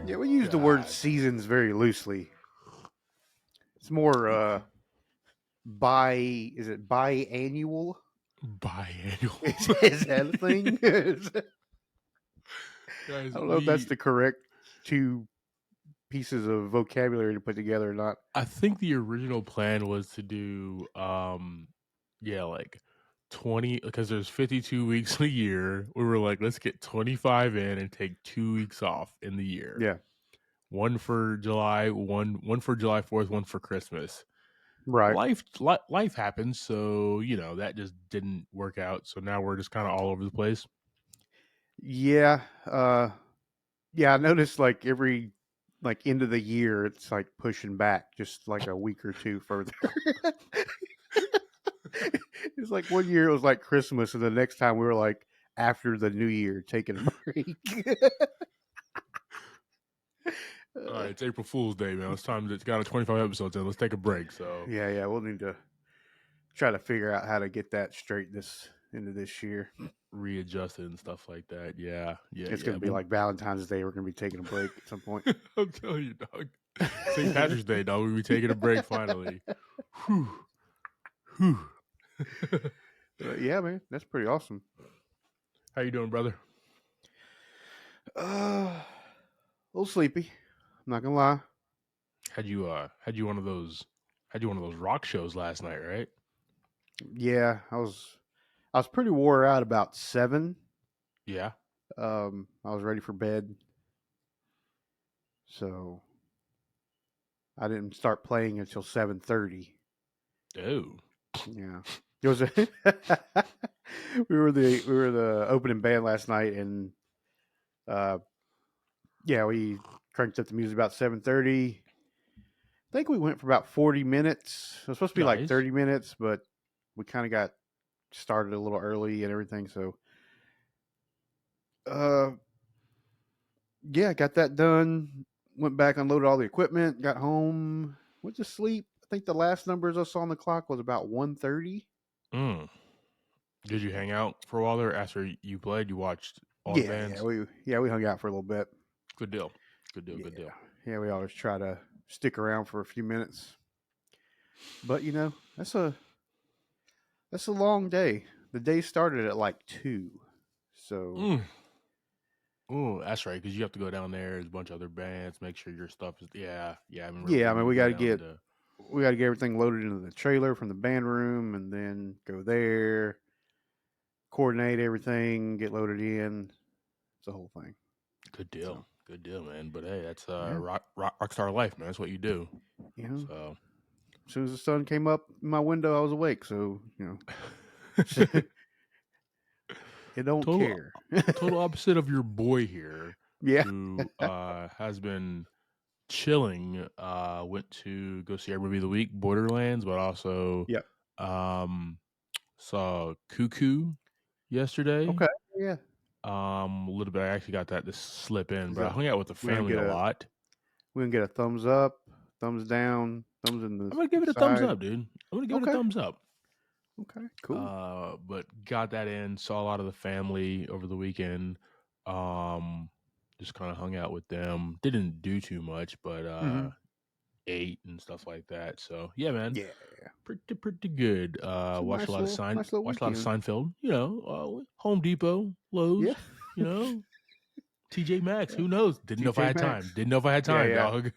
Yeah, we use the word God. seasons very loosely. It's more is it biannual? Biannual. Is that a thing? I Guys, don't know if that's the correct two pieces of vocabulary to put together or not. I think the original plan was to do like 20, because there's 52 weeks in a year. We were like, let's get 25 in and take 2 weeks off in the year. Yeah, One for July, one for July 4th, one for Christmas. right. Life happens, so that just didn't work out. So now we're just kind of all over the place. Yeah, yeah. I noticed like every end of the year, it's like pushing back just like a week or two further. It's like one year it was like Christmas, and the next time we were like after the New Year taking a break. All right, it's April Fool's Day, man. It's time. It's got 25 episodes in. Let's take a break. So Yeah, we'll need to try to figure out how to get that straight this into this year. readjusted and stuff like that. Yeah. It's going to be like Valentine's Day. We're going to be taking a break at some point. I'm telling you, dog. St. Patrick's Day, dog. We'll be taking a break finally. Whew. Whew. Yeah, man, that's pretty awesome. How you doing, brother? A little sleepy. I'm not gonna lie. Had you one of those rock shows last night, right? Yeah, I was pretty wore out about 7. Yeah. I was ready for bed, so I didn't start playing until 7:30. Oh. Yeah, it was. We were the opening band last night, and uh, yeah, we cranked up the music about 7:30. I think we went for about 40 minutes. It was supposed to be like Nice. 30 minutes, but we kind of got started a little early and everything. So, uh, yeah, got that done. Went back, unloaded all the equipment, got home, went to sleep. I think the last numbers I saw on the clock was about 1:30. Mm. Did you hang out for a while there after you played? You watched all the bands? We hung out for a little bit. Good deal. Good deal. Yeah, Good deal. yeah, we always try to stick around for a few minutes. But that's a long day. The day started at like 2, so Mm. Oh, that's right. Because you have to go down there. There's a bunch of other bands. Make sure your stuff is. Yeah. I remember yeah. I when mean, you go down to. we got to get everything loaded into the trailer from the band room, and then go there, coordinate everything, get loaded in. It's a whole thing. Good deal. So Good deal, man. But hey, that's yeah, rock star life, man. That's what you do. you know, So. as soon as the sun came up in my window, I was awake. So it don't total care. total opposite of your boy here, Yeah. who has been chilling. Went to go see our movie of the week, Borderlands, but also Yeah. um saw Cuckoo yesterday. Okay. Yeah. A little bit. I actually got that to slip in, Is but I that hung out with the we're gonna family get a a lot. we're gonna get a thumbs up, thumbs down, thumbs in I'm the gonna give it a thumbs side. up, dude. I'm gonna give it a Okay. thumbs up. Okay. Cool. But got that in. Saw a lot of the family over the weekend. Um, just kind of hung out with them. Didn't do too much, but Mm-hmm. ate and stuff like that. So yeah, man, Yeah. pretty good. It's a nice little Watched a lot of weekend. Seinfeld. Home Depot, Yeah. Lowe's. You know, TJ Maxx. Yeah. Who knows? Didn't know if I TJ had time. Maxx. Didn't know if I had Yeah. time, Yeah. dog.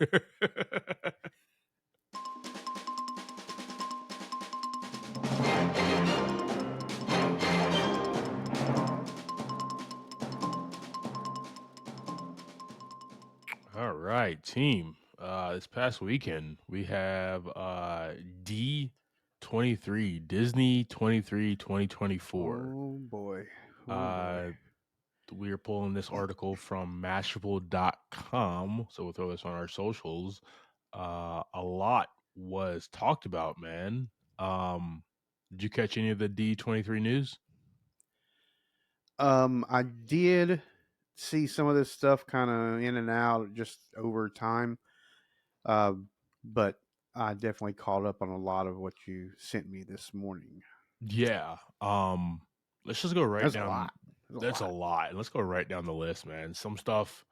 All right, team. This past weekend we have D23 Disney 23 2024. Oh boy. Oh boy. Uh, we are pulling this article from Mashable.com, so we'll throw this on our socials. A lot was talked about, man. Did you catch any of the D23 news? I did see some of this stuff kind of in and out just over time. Uh, but I definitely caught up on a lot of what you sent me this morning. Yeah. Let's just go right That's down. a That's a lot. lot. Let's go right down the list, man. Some stuff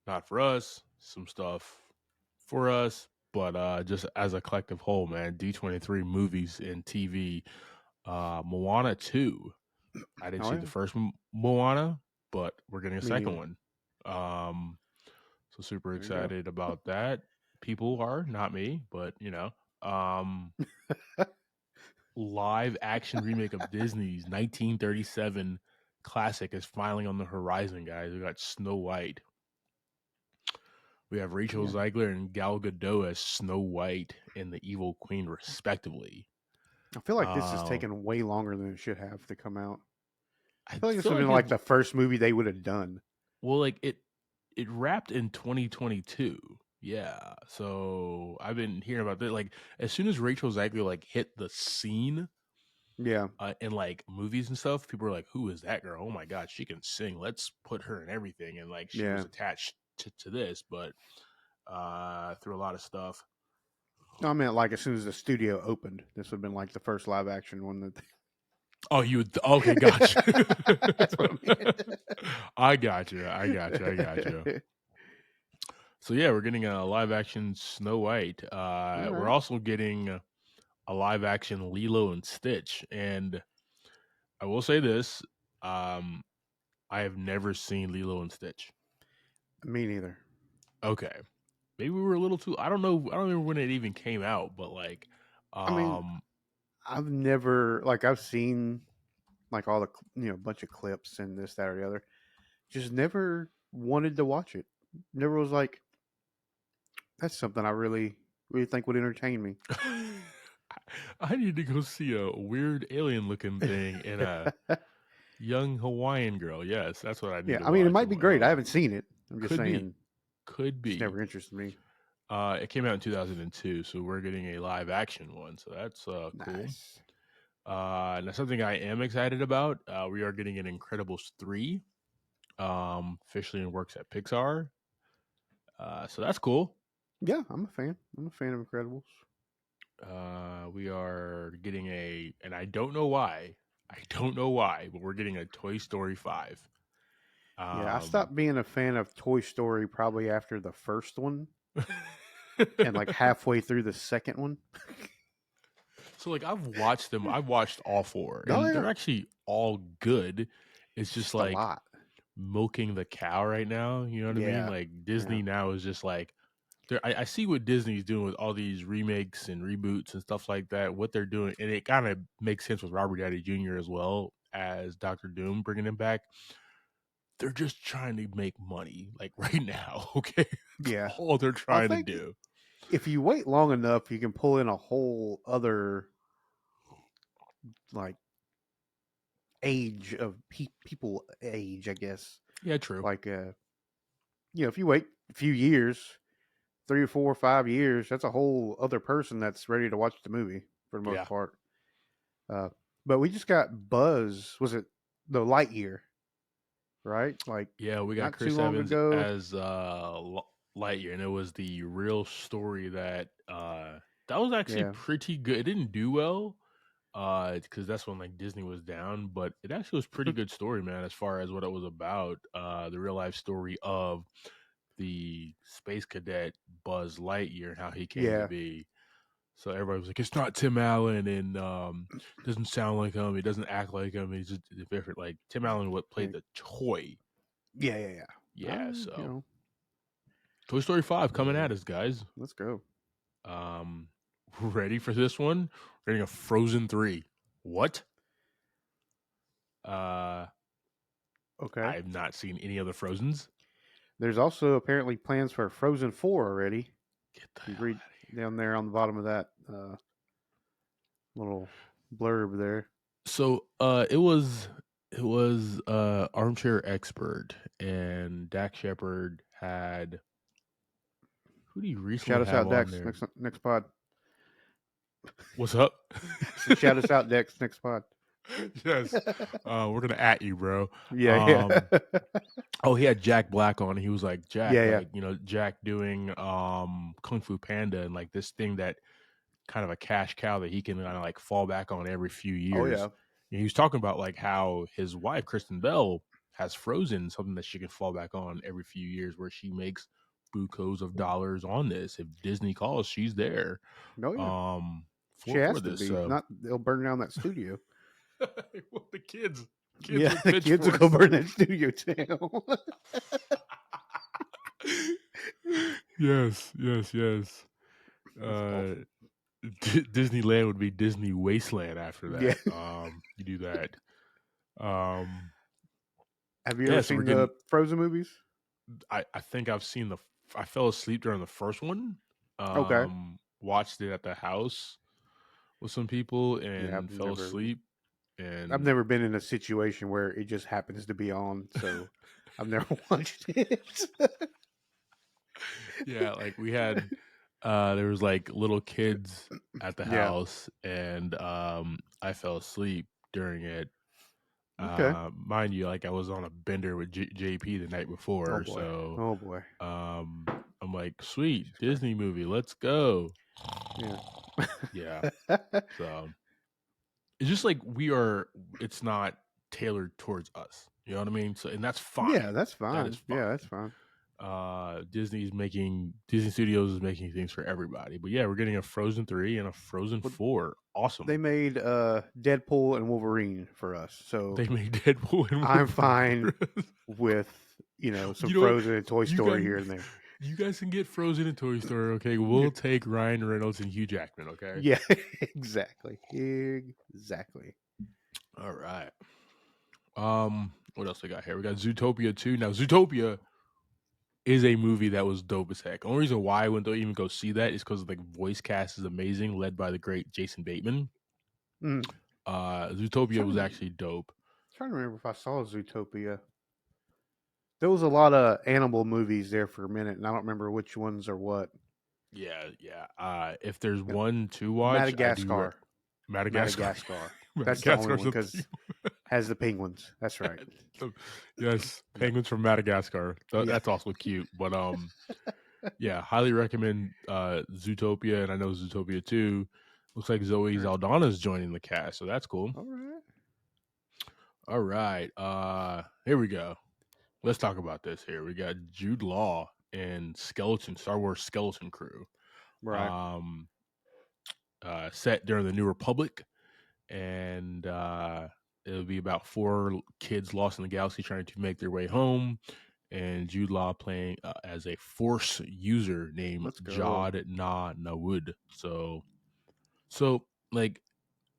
not for us. some stuff for us, but just as a collective whole, man, D23 movies and TV. Moana 2. I didn't Oh see the yeah, first Moana, but we're getting a me second neither. one. So super There you go. excited about that. People are, not me, but Um, live action remake of Disney's 1937 classic is finally on the horizon, guys. We got Snow White. We have Rachel Yeah, Zegler and Gal Gadot as Snow White and the Evil Queen, respectively. I feel like this has Um, taken way longer than it should have to come out. I I feel like this feel would have like been like the first movie they would have done. like it wrapped in 2022. Yeah, so I've been hearing about that. Like as soon as Rachel Zegler like hit the scene Yeah, in like movies and stuff, people are like, "Who is that girl? Oh my god, she can sing. Let's put her in everything." And like she was yeah. attached to this, but through a lot of stuff. No, I meant like as soon as the studio opened, this would have been like the first live action one that. Oh, you okay? Gotcha. That's what I meant. I got you. I got you. I got you. So yeah, we're getting a live action Snow White. All We're right. also getting a live action Lilo and Stitch. And I will say this: um, I have never seen Lilo and Stitch. Me neither. Okay, maybe we were a little too. I don't know. I don't remember when it even came out, but like, I mean, um, I've never like I've seen like all the bunch of clips and this, that, or the other. Just never wanted to watch it. Never was like that's something I really really think would entertain me. I need to go see a weird alien looking thing and a young Hawaiian girl. Yes, that's what I need Yeah, to I mean it watch might in be my great. I life. haven't seen it. I'm just Could be, saying could it's be. never interested me. It came out in 2002, so we're getting a live action one. So that's cool. Nice. Now something I am excited about. We are getting an Incredibles 3. Officially in works at Pixar. So that's cool. Yeah, I'm a fan. I'm a fan of Incredibles. We are getting and I don't know why. I don't know why, but we're getting a Toy Story 5. Yeah, I Um, stopped being a fan of Toy Story probably after the first one and like halfway through the second one. so like I've watched them. I've watched all four, Oh and yeah, they're actually all good. It's it's just just a like lot. milking the cow right now. You know what I mean? Yeah, Like yeah, Disney now is just like I see what Disney's doing with all these remakes and reboots and stuff like that. What they're doing, and it kind of makes sense with Robert Downey Jr. as well as Doctor Doom, bringing him back. They're just trying to make money, like right now. Okay, that's yeah. all they're I trying to think do. if you wait long enough, you can pull in a whole other like age of people age, I guess. Yeah, true. Like if you wait a few years, 3 or 4 or 5 years, that's a whole other person that's ready to watch the movie for the most Yeah, part. Uh, but we just got Buzz. Was it the Lightyear? Right, like yeah. We got not too Chris long Evans ago. as Lightyear, and it was the real story that was actually Yeah, pretty good. It didn't do well, because that's when like Disney was down, but it actually was pretty good story, man, as far as what it was about. The real life story of the space cadet Buzz Lightyear and how he came to yeah, be. So everybody was like, "It's not Tim Allen, and doesn't sound like him. He doesn't act like him. He's just different." Like Tim Allen, what yeah, played the toy? yeah. Yeah. You So know, Toy Story 5 but coming at us, guys. let's go. Um, ready for this one? We're getting a Frozen 3. What? Uh, Okay. I've not seen any other Frozens. There's also apparently plans for Frozen 4 already. Get the You hell read out of here. down there on the bottom of that little blurb there. So it was Armchair Expert and Dak Shepard had who do you recently Shout us have out, on Dex. there? Next pod. What's up? So shout us out, Dex. Next pod. Yes. We're gonna at you, bro. Yeah. Oh, he had Jack Black on. He was like, Jack, Yeah. like, Jack doing Kung Fu Panda and like this thing that kind of a cash cow that he can kind of like fall back on every few Oh years. yeah. And he was talking about like how his wife, Kristen Bell, has Frozen, something that she can fall back on every few years where she makes bucos of dollars on this. If Disney calls, she's there. Oh yeah, she For has to this. be. If So not, they'll burn down that studio. well, the kids Yeah, with the kids will pitchforks. go burn that studio down. Yes. That's Uh, awful. Disneyland would be Disney Wasteland after Yeah. that. You do that. Um, Have you ever yeah. So we're seen getting. the Frozen movies? I think I've seen the. I fell asleep during the first one. Okay. Watched it at the house with some people Yeah, and fell asleep. I've And never been in a situation where it just happens to be on, so I've never watched it. yeah, like we had there was like little kids at the Yeah. house and I fell asleep during it. Okay. Mind you, like I was on a bender with JP the night Oh before, boy. so Oh boy. I'm like, sweet Disney movie, let's go. Yeah. Yeah. So it's just like it's not tailored towards us. You know what I mean? So and that's fine. Yeah, that's That is fine. fine. Yeah, that's fine. Disney Studios is making things for everybody. But yeah, we're getting a Frozen 3 and a Frozen Well, 4. Awesome. They made Deadpool and Wolverine for us, so They made Deadpool and I'm Wolverine fine for us. with some You know what? Frozen and Toy You Story guys, here and there. you guys can get Frozen and Toy Story, okay? We'll take Ryan Reynolds and Hugh Jackman, okay? Yeah, exactly. Exactly. All right. What else we got here? We got Zootopia 2. Now, Zootopia is a movie that was dope as heck. Only reason why I went to even go see that is because the voice cast is amazing, led by the great Jason Bateman. Mm. Zootopia was actually dope. Trying to remember if I saw Zootopia. There was a lot of animal movies there for a minute, and I don't remember which ones are what. Yeah. If there's one to watch, Madagascar. Madagascar. That's the only one because has the penguins. That's right. Yes, penguins from Madagascar. That's also cute. But yeah, highly recommend Zootopia, and I know Zootopia 2. Looks like Zoe Saldana's joining the cast, so that's cool. All right. Here we go. Let's talk about this here. We got Jude Law and Star Wars Skeleton Crew. Right. Set during the New Republic, and it'll be about 4 kids lost in the galaxy trying to make their way home, and Jude Law playing as a Force user named Jod Na Nawud. So like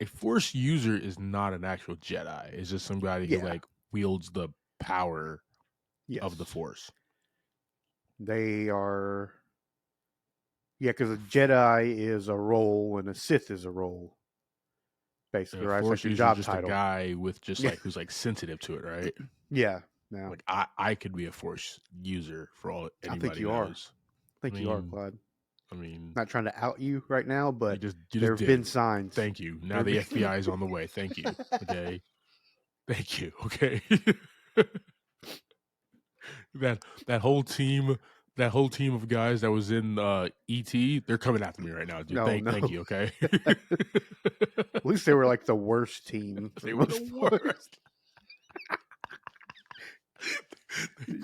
a Force user is not an actual Jedi. It's just somebody who like wields the power of the Force. They are. Yeah, because a Jedi is a role and a Sith is a role. Basically, right? Force it's like user job just title. A guy with just like who's like sensitive to it, right? Yeah. Now, like I could be a Force user for all anybody I think you knows. are. I think you are, Clyde. I mean, not trying to out you right now, but there have been signs. Thank you. Now the FBI is on the way. Thank you. Okay. Thank you. Okay. that whole team of guys that was in ET, they're coming after me right now, dude. Thank you, okay? At least they were like the worst team. They were the worst.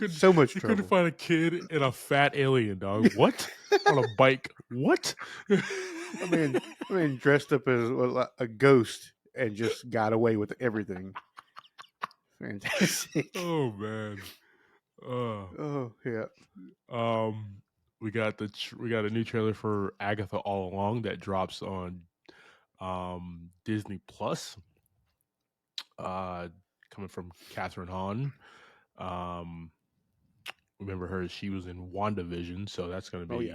So much trouble. Couldn't find a kid and a fat alien, dog. What? On a bike. What? I mean, dressed up as a ghost and just got away with everything. Fantastic. Oh man. Oh yeah. We got a new trailer for Agatha All Along that drops on Disney Plus. Coming from Catherine Hahn. Remember her? She was in WandaVision, so that's going to be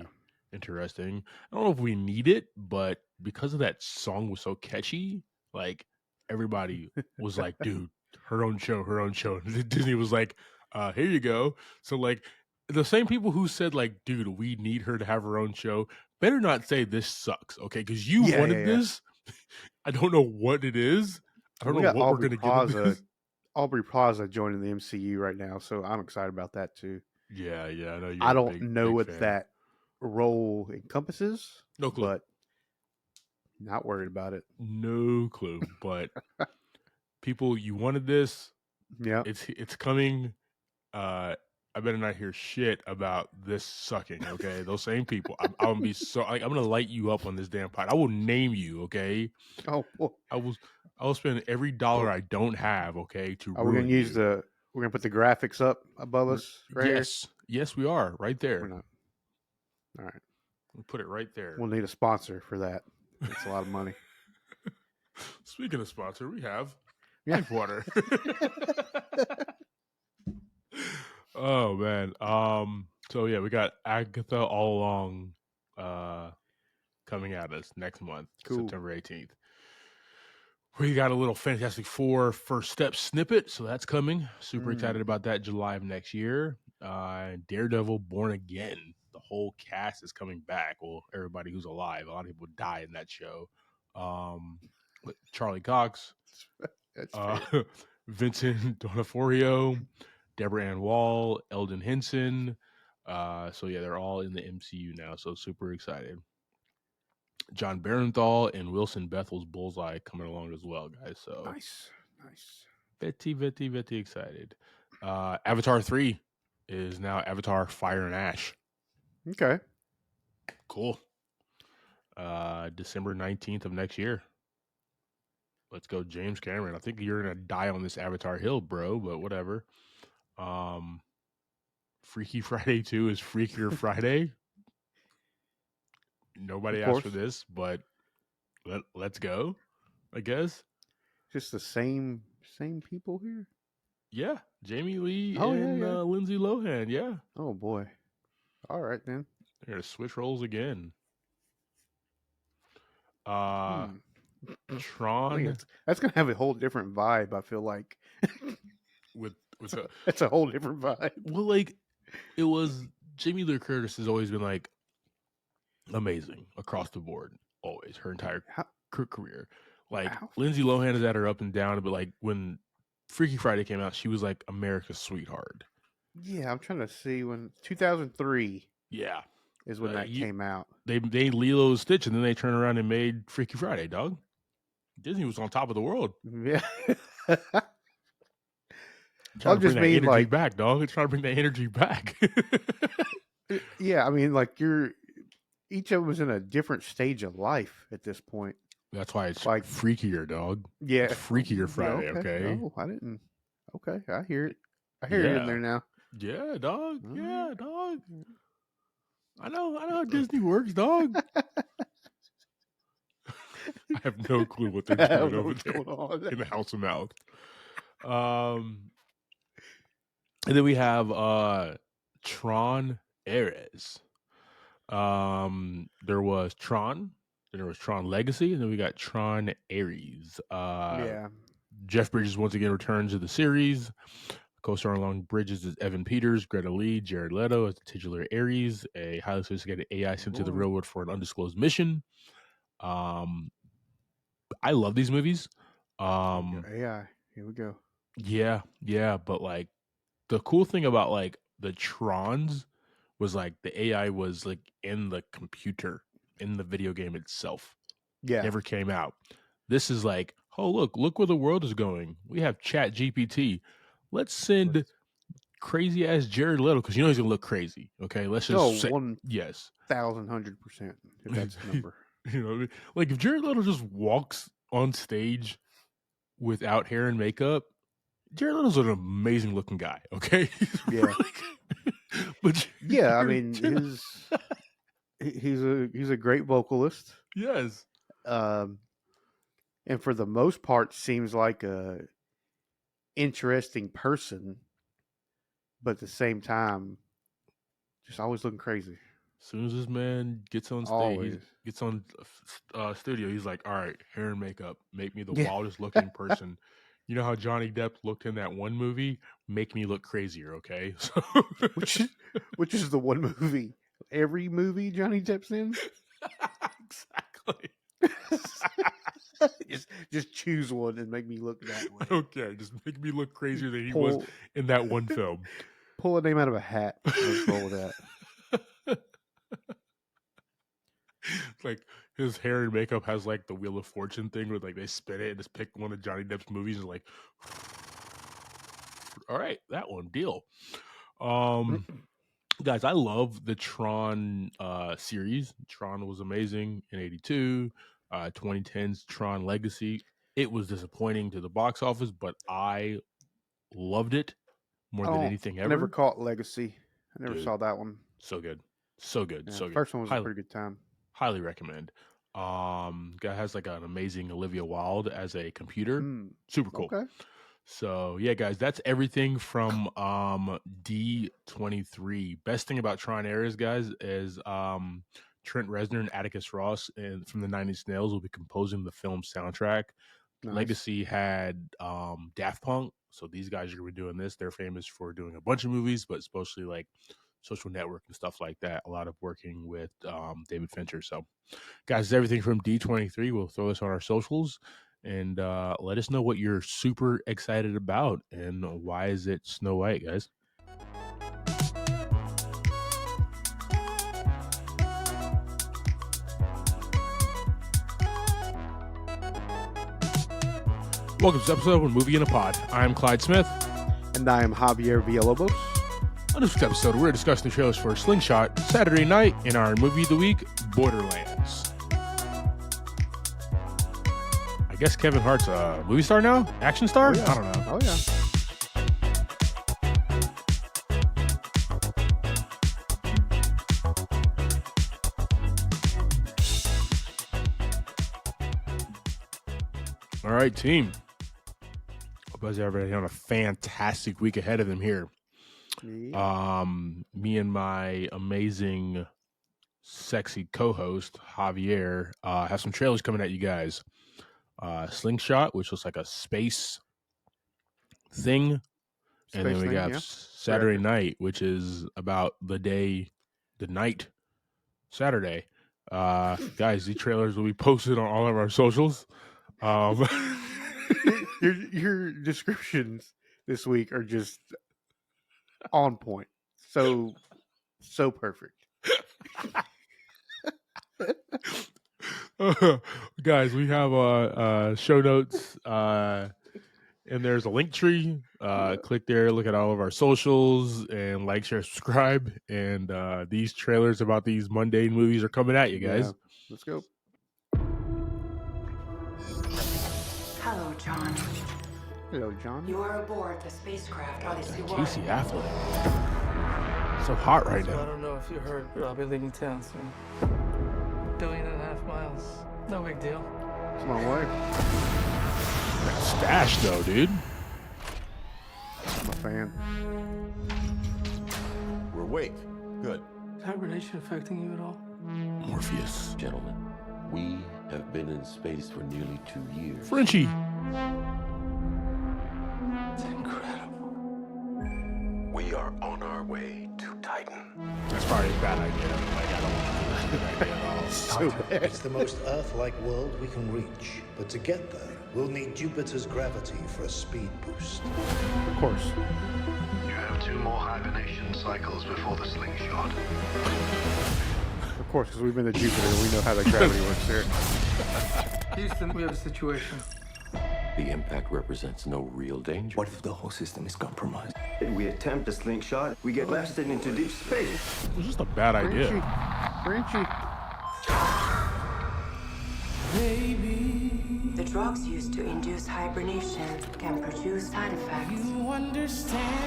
interesting. I don't know if we need it, but because of that song was so catchy, like everybody was like, "Dude, her own show." And Disney was like, "Here you go." So like the same people who said like, "Dude, we need her to have her own show," better not say this sucks, okay? Because you wanted this. I don't know what it is. I don't know what we're going to get. Aubrey Plaza joining the MCU right now, so I'm excited about that too. Yeah, I know. I don't know what that role encompasses. No clue. But not worried about it. No clue. But people, you wanted this. Yeah, it's coming. I better not hear shit about this sucking. Okay, those same people. I'm gonna be so like I'm gonna light you up on this damn pot. I will name you. Okay, Oh boy. I will. I will spend every dollar I don't have. Okay, to Are we gonna ruin use you. the? We're gonna put the graphics up above us right here. Yes, yes, we are right We're there. not. All right. We'll put it right there. We'll need a sponsor for that. It's a lot of money. Speaking of sponsor, we have Yeah. Pipe Water. Oh man. So yeah, we got Agatha All Along coming at us next month, Cool. September 18th. We got a little Fantastic Four first step snippet, so that's coming. Super excited about that. July of next year. Daredevil Born Again. The whole cast is coming back. Well, everybody who's alive. A lot of people die in that show. But Charlie Cox, That's fair. Vincent D'Onofrio, Deborah Ann Wall, Eldon Henson. So yeah, they're all in the MCU now. So super excited. John Barenthal and Wilson Bethel's Bullseye coming along as well, guys. So Nice. Very excited. Avatar 3 is now Avatar Fire and Ash. Okay. Cool. December 19th of next year. Let's go, James Cameron. I think you're gonna die on this Avatar hill, bro, but whatever. Freaky Friday 2 is Freakier Friday. Nobody asked for this, but let's go, I guess. Just the same people here? Yeah. Jamie Lee and Lindsay Lohan, yeah. Oh boy. All right then. They're gonna switch roles again. Tron. That's gonna have a whole different vibe, I feel like. It's a whole different vibe. Well, like it was Jamie Lee Curtis has always been like amazing across the board, always her entire career. Like Lindsay Lohan is at her up and down, but like when Freaky Friday came out, she was like America's sweetheart. Yeah, I'm trying to see when 2003. Yeah, is when that came out. They made Lilo and Stitch, and then they turned around and made Freaky Friday. Dog, Disney was on top of the world. Yeah. I'm just mean like back, dog. It's trying to bring that energy back. Yeah, I mean, like each of them was in a different stage of life at this point. That's why it's like freakier, dog. Yeah, it's Freakier Friday. Okay. Oh, I didn't. Okay, I hear it. I hear it in there now. Yeah, dog. Yeah, dog. I know how Disney works, dog. I have no clue what they're doing over there in the House of Mouth. And then we have Tron Ares. There was Tron, then there was Tron Legacy, and then we got Tron Ares. Jeff Bridges once again returns to the series. Co-starring along Bridges is Evan Peters, Greta Lee, Jared Leto as the titular Ares, a highly sophisticated AI sent to the real world for an undisclosed mission. I love these movies. AI, here we go. Yeah, but like the cool thing about like the Trons was like the AI was like in the computer, in the video game itself. Yeah. Never came out. This is like, oh look where the world is going. We have Chat GPT. Let's send crazy ass Jared Leto because you know he's gonna look crazy. Okay, let's just say yes, 1,100%. If that's the number. You know, like if Jared Leto just walks on stage without hair and makeup, Jared Leto's an amazing looking guy. Okay, yeah, really but yeah, I mean he's a great vocalist. Yes, and for the most part, seems like a interesting person, but at the same time, just always looking crazy. As soon as this man gets on stage, gets on studio, he's like, "All right, hair and makeup, make me the wildest looking person." You know how Johnny Depp looked in that one movie? Make me look crazier, okay? So which is the one movie? Every movie Johnny Depp's in? Exactly. just choose one and make me look that way. I don't care. Just make me look crazier than he was in that one film. Pull a name out of a hat. Let's roll with that. Like his hair and makeup has like the Wheel of Fortune thing where like they spin it and just pick one of Johnny Depp's movies and like, all right, that one, deal. Um, guys, I love the Tron series. Tron was amazing in '82. 2010's Tron Legacy. It was disappointing to the box office, but I loved it more than anything I never ever. caught Legacy. I never Dude, saw that one. so good, so good, Yeah, so the good. first one was a pretty good time. Highly recommend. Guy has like an amazing Olivia Wilde as a computer. Super cool. Okay. So yeah, guys, that's everything from D23. Best thing about Tron Ares, guys, is Trent Reznor and Atticus Ross and from the 90 Snails will be composing the film soundtrack. Nice. Legacy had Daft Punk, so these guys are gonna be doing this. They're famous for doing a bunch of movies, but especially like Social Network and stuff like that. A lot of working with David Fincher. So, guys, everything from D23. We'll throw this on our socials and let us know what you're super excited about and why is it Snow White, guys. Welcome to this episode of Movie in a Pod. I'm Clyde Smith. And I am Javier Villalobos. On this episode, we're discussing the trailers for Slingshot, Saturday Night, in our Movie of the Week, Borderlands. I guess Kevin Hart's a movie star now? Action star? Oh, yeah. I don't know. Oh, yeah. All right, team. Hope everybody having a fantastic week ahead of them here. Yeah. Me and my amazing, sexy co-host Javier have some trailers coming at you guys. Slingshot, which looks like a space thing, and then we got Saturday Night, which is about the night Saturday. Guys, these trailers will be posted on all of our socials. Your descriptions this week are just on point. So perfect. Guys, we have show notes and there's a link tree. Click there, look at all of our socials, and like, share, subscribe. And these trailers about these mundane movies are coming at you guys. Yeah. Let's go. Hello, John. Hello, John. You are aboard the spacecraft Odyssey 1. Casey Affleck. So hot right So I now. don't know if you heard, but I'll be leaving town soon. 1.5 billion miles. No big deal. It's my way. That stash though, dude. I'm a fan. We're awake. Good. Is hibernation affecting you at all? Morpheus. Gentlemen, we have been in space for nearly 2 years. Frenchie. It's incredible. We are on our way to Titan. That's probably a bad idea. Like, I don't think it's a good idea at all. So bad. It's the most Earth-like world we can reach. But to get there, we'll need Jupiter's gravity for a speed boost. Of course. You have 2 more hibernation cycles before the slingshot. Of course, because we've been to Jupiter and we know how the gravity works there. Houston, we have a situation. The impact represents no real danger. What if the whole system is compromised? We attempt a slingshot, we get blasted into deep space. It was just a bad idea. Frenchie. The drugs used to induce hibernation can produce side effects.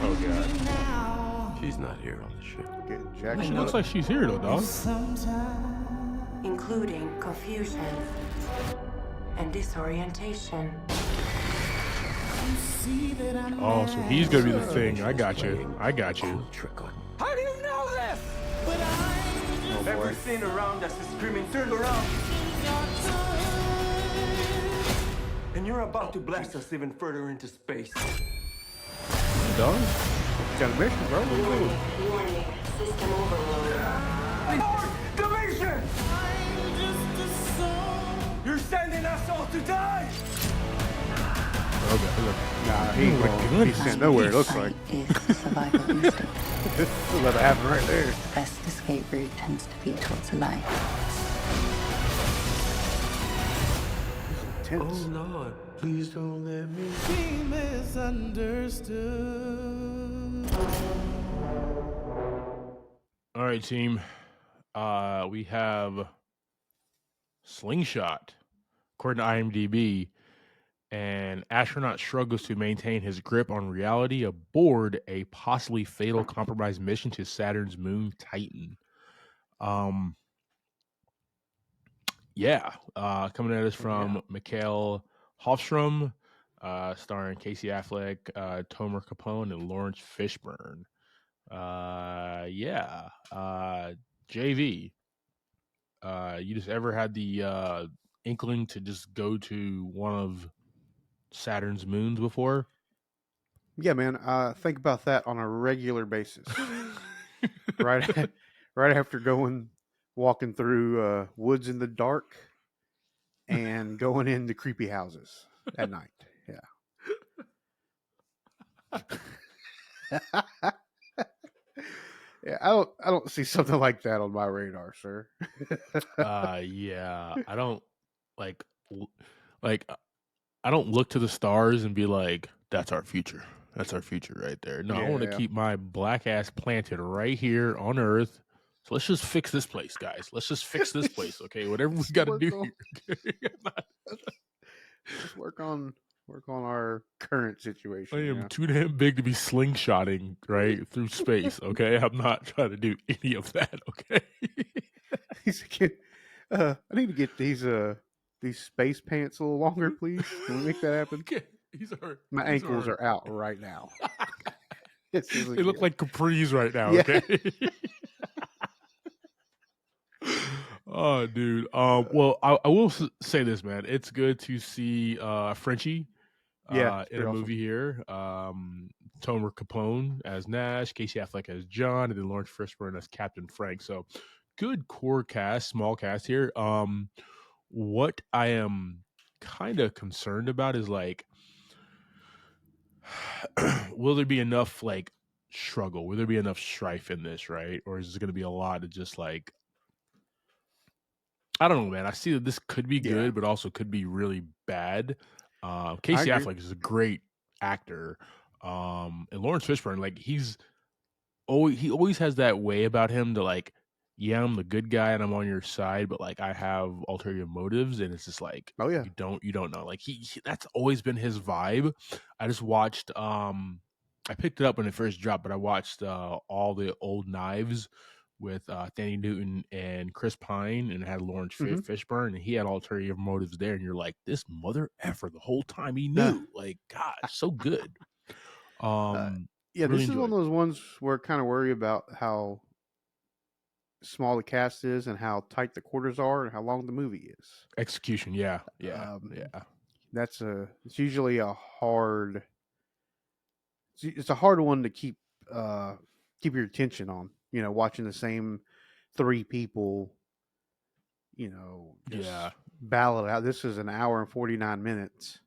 Oh god. She's not here on the ship. Getting She jacked looks up. like she's here though, dog. Including confusion and disorientation. Oh, so he's gonna be the thing. I got you. I got you. Trick on. How do you know this? Everything around us is screaming, turn around! And you're about to blast us even further into space. Dog? Got a mission, bro. What are you doing? Warning, system overload. Division! You're sending us all to die! Okay. Nah, he ain't going. He's sent nowhere, it looks like. Is survival instinct. Let it happen right there. Best escape route tends to be towards the light. Tense. Lord, please don't let me. right, team. We have Slingshot, according to IMDb. An astronaut struggles to maintain his grip on reality aboard a possibly fatal compromised mission to Saturn's moon Titan. Coming at us from Mikhail Hofstrom, starring Casey Affleck, Tomer Capone, and Lawrence Fishburne. JV, you just ever had the inkling to just go to one of Saturn's moons before? Yeah, man. Think about that on a regular basis. right, right after walking through woods in the dark and going into creepy houses at night. Yeah. Yeah, I don't see something like that on my radar, sir. I don't like I don't look to the stars and be like, that's our future. That's our future right there. No, I want to Yeah. keep my black ass planted right here on Earth. So let's just fix this place, guys. Let's just fix this place, okay? Whatever we got to do here. Let's work on our current situation. I am too damn big to be slingshotting right through space. Okay, I'm not trying to do any of that. Okay. He's a kid. I need to get these space pants a little longer, please. Can we make that happen? Okay. My ankles are out right now. They look like capris right now. Yeah. Okay. Oh, dude. Well, I will say this, man. It's good to see Frenchie in a movie here. Tomer Capone as Nash, Casey Affleck as John, and then Lawrence Fishburne as Captain Frank. So good core cast, small cast here. What I am kind of concerned about is like, will there be enough like struggle? Will there be enough strife in this, right? Or is it going to be a lot of just like, I don't know, man. I see that this could be good, but also could be really bad. Casey Affleck is a great actor. And Lawrence Fishburne, like he always has that way about him to like, yeah, I'm the good guy and I'm on your side, but like I have ulterior motives, and it's just like, oh yeah, you don't know. Like he that's always been his vibe. I just watched I picked it up when it first dropped, but I watched all the old Knives with Thandie Newton and Chris Pine, and it had Lawrence Fishburne, and he had ulterior motives there, and you're like, this mother effer the whole time he knew. Like, gosh, so good. Yeah, really this is one of those ones where I kind of worry about how small the cast is and how tight the quarters are and how long the movie is. Execution, yeah. It's usually a hard. It's a hard one to keep your attention on. You know, watching the same three people. You know, just battle it out. This is an hour and 49 minutes.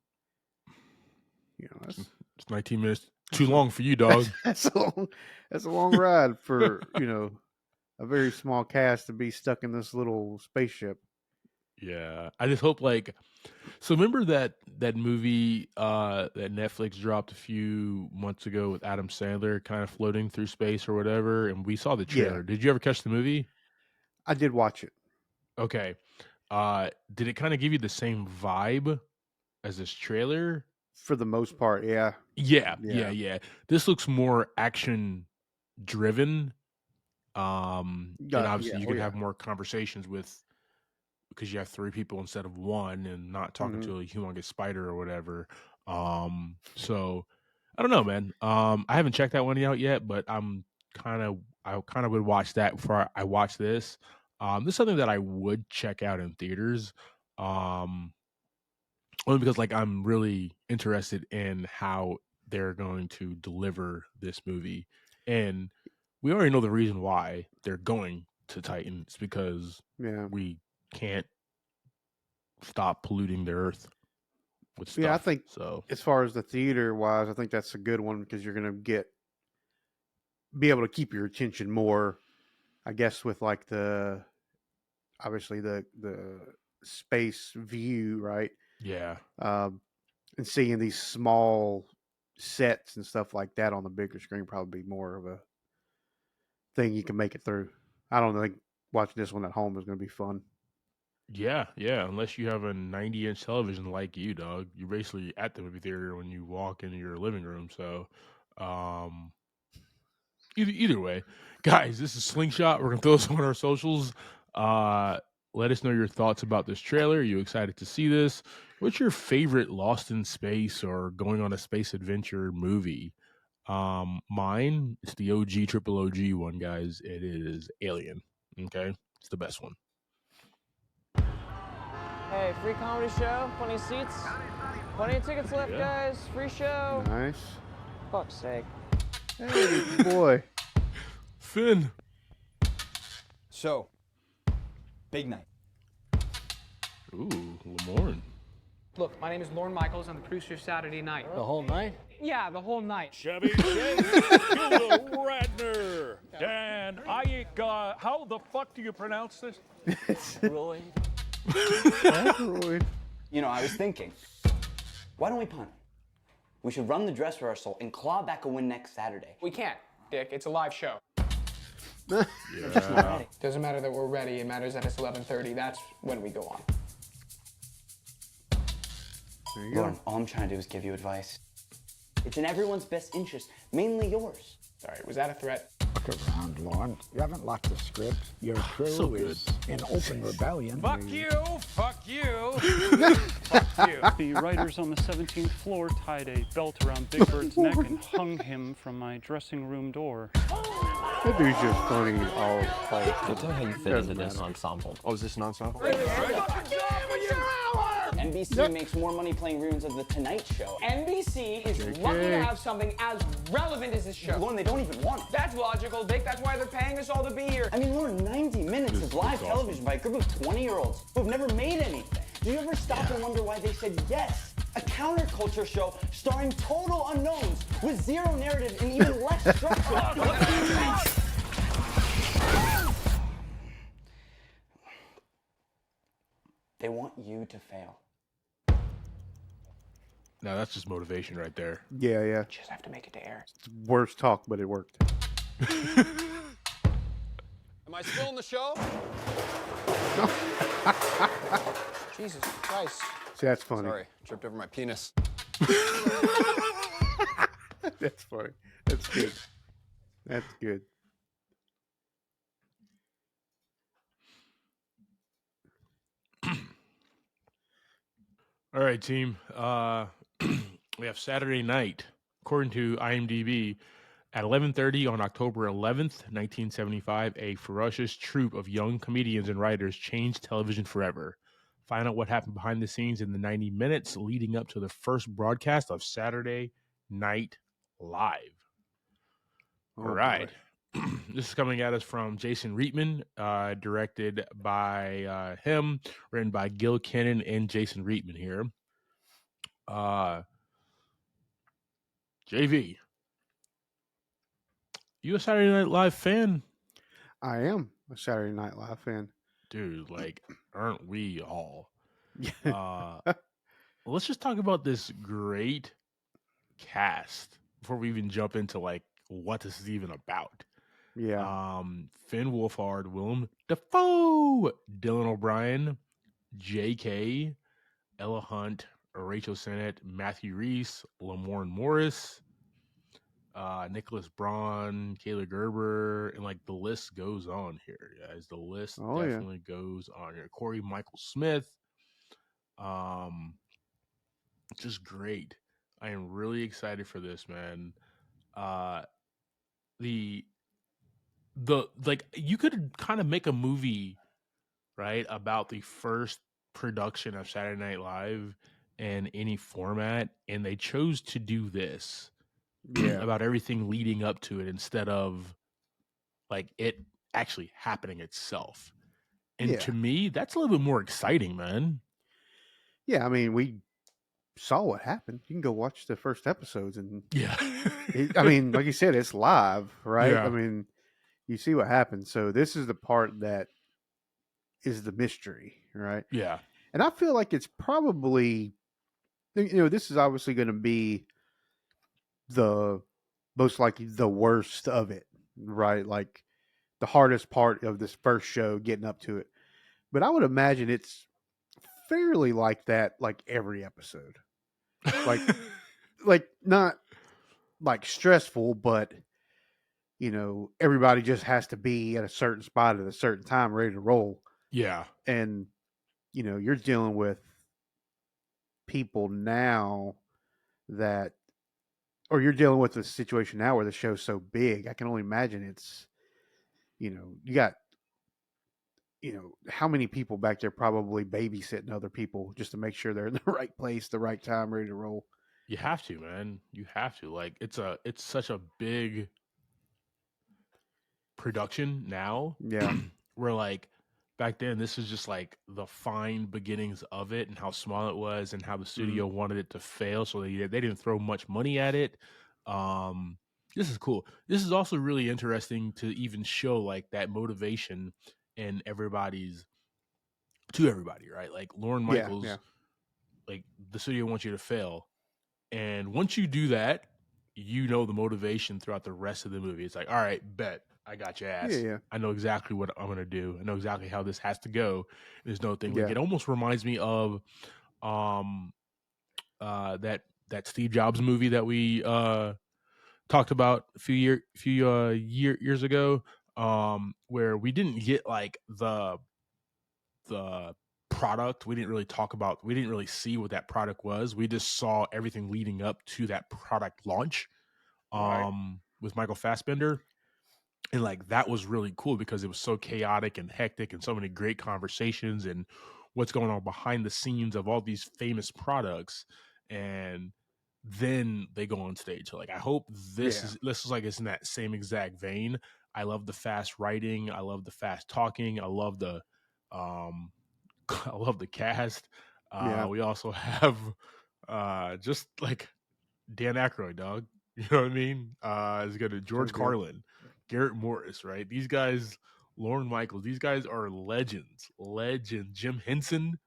You know, it's 19 minutes too long for you, dog. That's a long ride for a very small cast to be stuck in this little spaceship. Yeah, I just hope so remember that movie that Netflix dropped a few months ago with Adam Sandler kind of floating through space or whatever, and we saw the trailer. Did you ever catch the movie? I did watch it. Okay. Did it kind of give you the same vibe as this trailer? For the most part, yeah. Yeah. This looks more action driven. And obviously you can have more conversations because you have three people instead of one, and not talking to a humongous spider or whatever. So I don't know, man. I haven't checked that one out yet, but I kind of would watch that before I watch this. This is something that I would check out in theaters. Only because I'm really interested in how they're going to deliver this movie. And we already know the reason why they're going to Titan. It's because we can't stop polluting the earth with stuff. Yeah, I think so. As far as the theater wise, I think that's a good one because you're going to be able to keep your attention more, I guess, with obviously the space view, right? Yeah. And seeing these small sets and stuff like that on the bigger screen probably be more of a thing you can make it through. I don't think watching this one at home is going to be fun. Yeah, unless you have a 90-inch television like you, dog. You're basically at the movie theater when you walk into your living room. So, um, either way, guys, this is Slingshot. We're gonna throw this on our socials. Let us know your thoughts about this trailer. Are you excited to see this? What's your favorite Lost in Space or going on a space adventure movie? Mine, it's the triple OG one, guys. It is Alien. Okay, it's the best one. Hey, free comedy show, plenty of seats, plenty of tickets left, guys. Free show. Nice. Fuck's sake. Hey, boy. Finn. So, big night. Ooh, Lamorne. Look, my name is Lorne Michaels. I'm the producer of Saturday Night. The whole night? Yeah, the whole night. Chevy Chase, Hugo Radner, Dan Iyek. How the fuck do you pronounce this? Really? You know, I was thinking, why don't we punt? We should run the dress rehearsal and claw back a win next Saturday. We can't, Dick. It's a live show. We're just not ready. Doesn't matter that we're ready. It matters that it's 11:30. That's when we go on. There you Lauren, go. all I'm trying to do is give you advice. It's in everyone's best interest, mainly yours. Sorry, was that a threat? Look around, Lauren. You haven't locked the script. Your crew So is in open rebellion. Fuck you! Fuck you! Fuck you! The writers on the 17th floor tied a belt around Big Bird's neck and hung him from my dressing room door. That dude's just funny all Don't tell me how you fit into this ensemble. Oh, is this an ensemble? NBC makes more money playing ruins of The Tonight Show. NBC is lucky to have something as relevant as this show. Lauren, they don't even want it. That's logical, Dick. That's why they're paying us all to be here. I mean, Lauren, 90 minutes of live television by a group of 20-year-olds who have never made anything. Do you ever stop and wonder why they said yes? A counterculture show starring total unknowns with zero narrative and even less structure. They want you to fail. Now that's just motivation right there. Yeah. Just have to make it to air. It's worst talk, but it worked. Am I still in the show? Jesus Christ. See, that's funny. Sorry, tripped over my penis. That's funny. That's good. That's good. All right, team. We have Saturday night, according to IMDb, at 11:30 on October 11th, 1975. A ferocious troupe of young comedians and writers changed television forever. Find out what happened behind the scenes in the 90 minutes leading up to the first broadcast of Saturday Night Live. All right. This is coming at us from Jason Reitman, directed by him, written by Gil Kennan and Jason Reitman here. JV, you a Saturday Night Live fan? I am a Saturday Night Live fan. Dude, like, aren't we all? Let's just talk about this great cast before we even jump into, like, what this is even about. Yeah. Finn Wolfhard, Willem Dafoe, Dylan O'Brien, J.K., Ella Hunt, Rachel Sennett, Matthew Reese, Lamorne Morris, Nicholas Braun, Kayla Gerber, and like the list goes on here, guys. The list definitely goes on here. Corey Michael Smith, just great. I am really excited for this, man. The like you could kind of make a movie, right, about the first production of Saturday Night Live in any format, and they chose to do this about everything leading up to it instead of like it actually happening itself. And to me, that's a little bit more exciting, man. Yeah, I mean, we saw what happened. You can go watch the first episodes, and I mean, like you said, it's live, right? Yeah. I mean, you see what happens. So this is the part that is the mystery, right? Yeah. And I feel like it's probably, this is obviously going to be the most likely the worst of it, right? Like the hardest part of this first show, getting up to it. But I would imagine it's fairly like that, like every episode. Like, like not like stressful, but everybody just has to be at a certain spot at a certain time, ready to roll. Yeah. And you're dealing with people now or you're dealing with a situation now where the show's so big. I can only imagine it's, you got, how many people back there probably babysitting other people just to make sure they're in the right place, the right time, ready to roll. You have to, man. You have to. Like, it's such a big production now. Yeah. Where like back then, this is just like the fine beginnings of it and how small it was and how the studio wanted it to fail. So they didn't throw much money at it. This is cool. This is also really interesting to even show like that motivation in everybody, right? Like Lorne Michaels, like the studio wants you to fail. And once you do that, the motivation throughout the rest of the movie. It's like, all right, bet. I got your ass. Yeah. I know exactly what I'm going to do. I know exactly how this has to go. There's no thing. Yeah. Like, it almost reminds me of that Steve Jobs movie that we talked about a few years ago, where we didn't get like the product. We didn't really see what that product was. We just saw everything leading up to that product launch with Michael Fassbender. And like that was really cool because it was so chaotic and hectic and so many great conversations and what's going on behind the scenes of all these famous products. And then they go on stage. So like I hope this is like it's in that same exact vein. I love the fast writing. I love the fast talking. I love the cast. We also have just like Dan Aykroyd, dog. You know what I mean? It's got George Carlin, Garrett Morris, right? These guys, Lorne Michaels, these guys are legends. Jim Henson,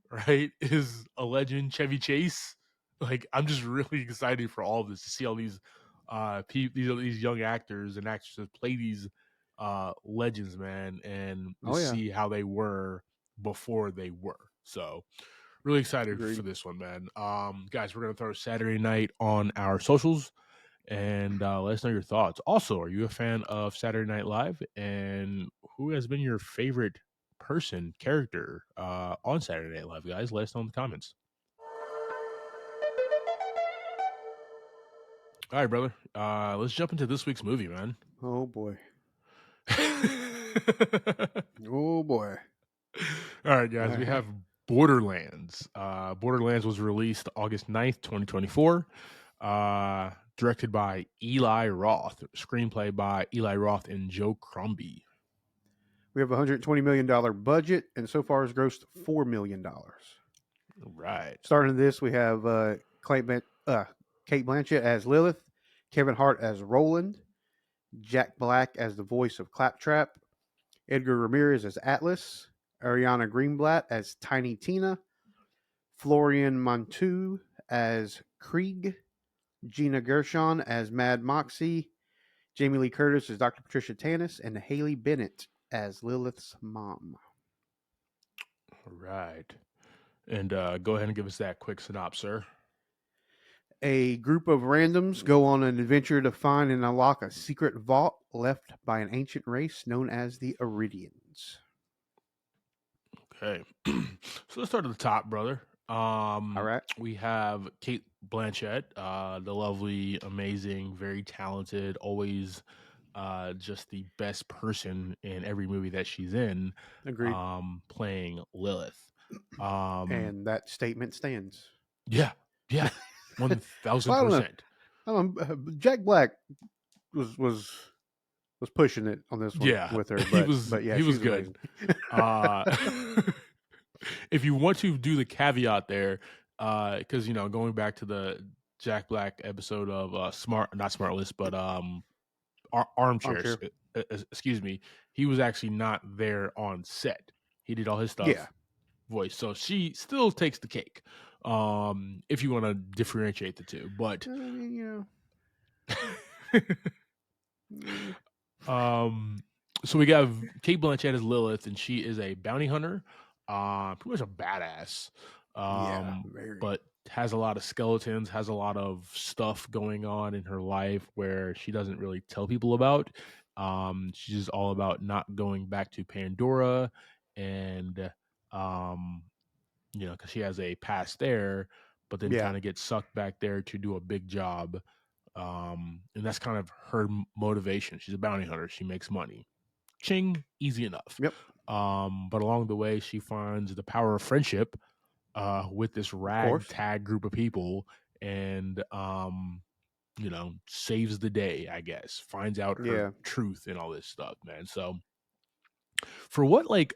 right, is a legend. Chevy Chase. Like, I'm just really excited for all of this to see all these these young actors and actresses play these legends, man, and see how they were before they were. So really excited for this one, man. Guys, we're gonna throw Saturday Night on our socials and let us know your thoughts. Also, are you a fan of Saturday Night Live? And who has been your favorite character on Saturday Night Live, guys? Let us know in the comments. All right, brother. Let's jump into this week's movie, man. Oh boy. Oh boy. All right, guys. We have Borderlands. Borderlands was released August 9th, 2024. Directed by Eli Roth. Screenplay by Eli Roth and Joe Crombie. We have a $120 million budget, and so far has grossed $4 million. Right. Starting this, we have Kate Blanchett as Lilith, Kevin Hart as Roland, Jack Black as the voice of Claptrap, Edgar Ramirez as Atlas, Ariana Greenblatt as Tiny Tina, Florian Montu as Krieg, Gina Gershon as Mad Moxie, Jamie Lee Curtis as Dr. Patricia Tannis, and Haley Bennett as Lilith's mom. All right. And go ahead and give us that quick synopsis, sir. A group of randoms go on an adventure to find and unlock a secret vault left by an ancient race known as the Iridians. Okay. So let's start at the top, brother. All right. We have Kate Blanchett, the lovely, amazing, very talented, always just the best person in every movie that she's in. Agreed. Playing Lilith. And that statement stands. Yeah. 1,000%. Jack Black was pushing it on this one with her. But he was good. If you want to do the caveat there, because going back to the Jack Black episode of not Smart List, but Armchairs. Excuse me, he was actually not there on set. He did all his stuff. Voice, so she still takes the cake. If you want to differentiate the two, but So we got Kate Blanchett as Lilith, and she is a bounty hunter, pretty much a badass. Very. But has a lot of skeletons, has a lot of stuff going on in her life where she doesn't really tell people about. She's just all about not going back to Pandora, and because she has a past there, but then Yeah. kind of gets sucked back there to do a big job. And that's kind of her motivation. She's a bounty hunter. She makes money. Ching, easy enough. Yep. But along the way, she finds the power of friendship with this ragtag group of people, and saves the day, I guess. Finds out her truth and all this stuff, man. So for what like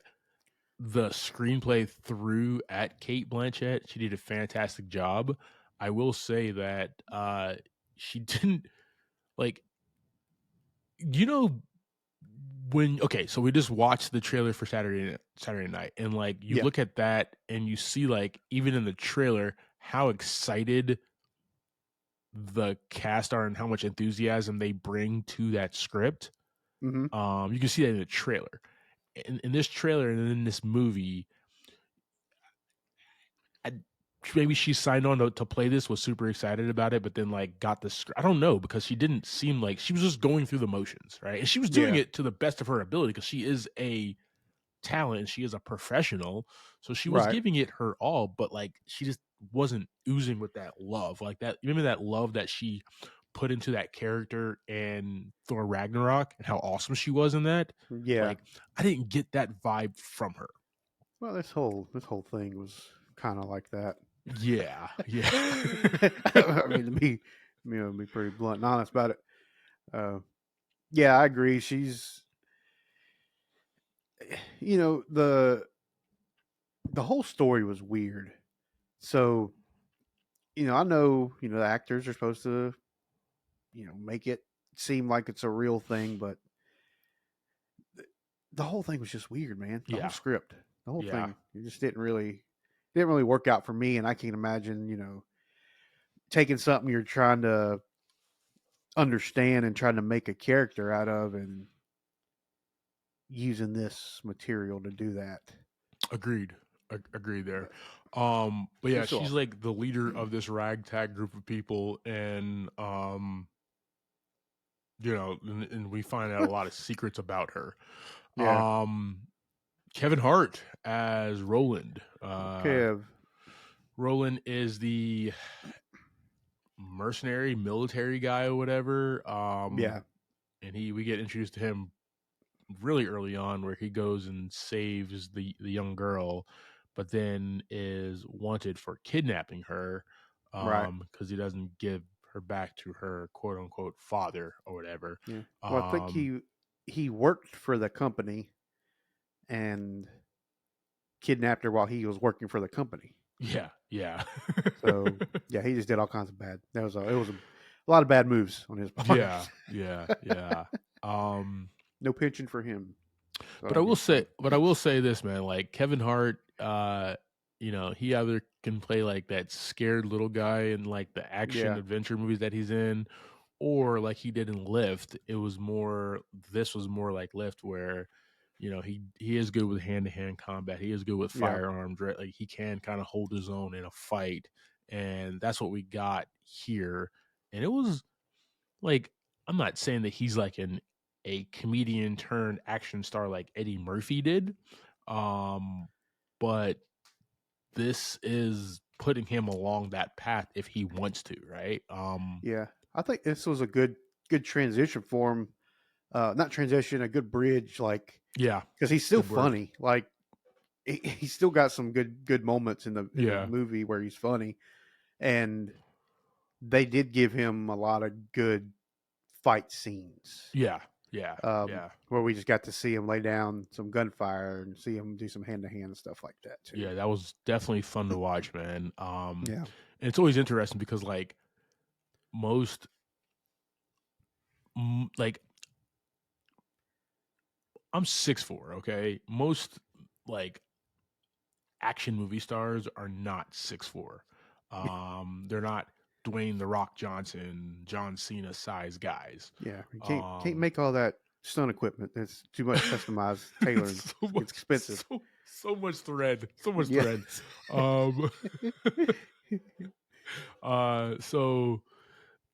the screenplay threw at Kate Blanchett, she did a fantastic job. I will say that she didn't so we just watched the trailer for Saturday night, and you look at that and you see even in the trailer how excited the cast are and how much enthusiasm they bring to that script. Mm-hmm. You can see that in the trailer. In this trailer and in this movie, maybe she signed on to play this, was super excited about it, but then got the script. I don't know, because she didn't seem like she was just going through the motions, right? And she was doing it to the best of her ability, because she is a talent and she is a professional, so she was giving it her all, but she just wasn't oozing with that love, that. Remember that love that she put into that character in Thor Ragnarok and how awesome she was in that? Yeah. I didn't get that vibe from her. Well, this whole thing was kind of like that. Yeah. I mean, to be pretty blunt and honest about it. Yeah, I agree. She's, the whole story was weird. So, I know, the actors are supposed to, make it seem like it's a real thing, but the whole thing was just weird, man. The whole script, the whole thing, it just didn't really work out for me. And I can't imagine, taking something you're trying to understand and trying to make a character out of and using this material to do that. Agreed there. But yeah, she's like the leader of this ragtag group of people, and and we find out a lot of secrets about her. Yeah. Kevin Hart as Roland. Kev. Roland is the mercenary military guy or whatever. And we get introduced to him really early on, where he goes and saves the young girl, but then is wanted for kidnapping her, because he doesn't give her back to her quote unquote father or whatever. Yeah. Well, I think he worked for the company and kidnapped her while he was working for the company. Yeah. So yeah, he just did all kinds of bad. It was a lot of bad moves on his part. Yeah. No pension for him. So But I will say this, man. Kevin Hart, he either can play that scared little guy in the action adventure movies that he's in, or like he did in Lift. This was more like Lift, where he is good with hand-to-hand combat. He is good with firearms, right? He can kind of hold his own in a fight, and that's what we got here. And it was I'm not saying that he's a comedian turned action star like Eddie Murphy did, but this is putting him along that path if he wants to, right? Yeah, I think this was a good transition for him. Not transition, a good bridge, because he's still funny. He's still got some good moments in the movie where he's funny, and they did give him a lot of good fight scenes. Yeah. Where we just got to see him lay down some gunfire and see him do some hand-to-hand stuff like that too. Yeah, that was definitely fun to watch, man. Yeah, and it's always interesting because most I'm 6'4", okay? Most action movie stars are not 6'4". They're not Dwayne "The Rock" Johnson, John Cena size guys. Yeah, you can't make all that stunt equipment. It's too much customized tailoring. It's expensive. So much thread. So much Yeah. thread. So